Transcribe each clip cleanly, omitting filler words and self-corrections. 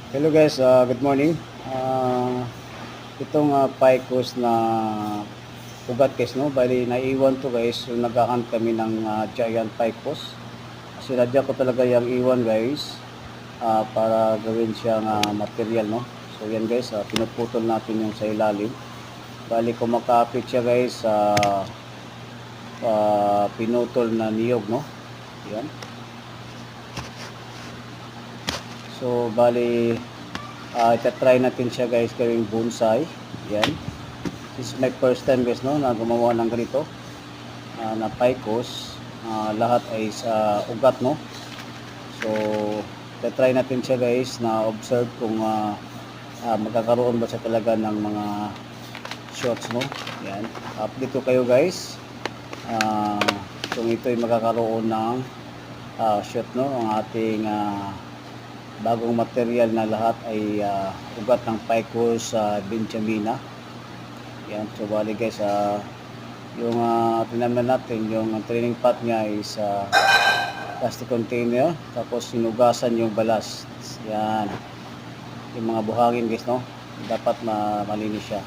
Hello guys, good morning. Itong Picos na ugat guys, no? Bali, naiwan to guys. So, nag-hunt kami ng giant Picos. Sinadya ko talaga yung iwan guys para gawin siyang material, no? So yan guys, pinuputol natin yung sa ilalim. Bali, kumakapit siya guys sa pinutol na niyog, no? Yan. So, bali, itatry natin siya guys gawing bonsai. Yan. This is my first time guys, no, na gumawa ng ganito. Na Picos. Lahat ay sa ugat, no. So, itatry natin siya guys na observe kung magkakaroon ba siya talaga ng mga shots, no. Yan. Update ko kayo guys. Kung ito ay magkakaroon ng shot, no, ang ating bagong material na lahat ay ugat ng Picos benjamina. Yan, so bali guys, yung tinaman natin, yung training pot niya is plastic container, tapos sinugasan yung balas. Yan, yung mga buhangin guys, no, dapat malinis siya.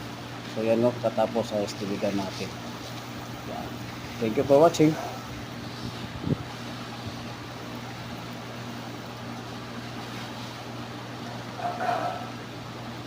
So yan, no, tatapos sa istibigan natin. Yan. Thank you for watching.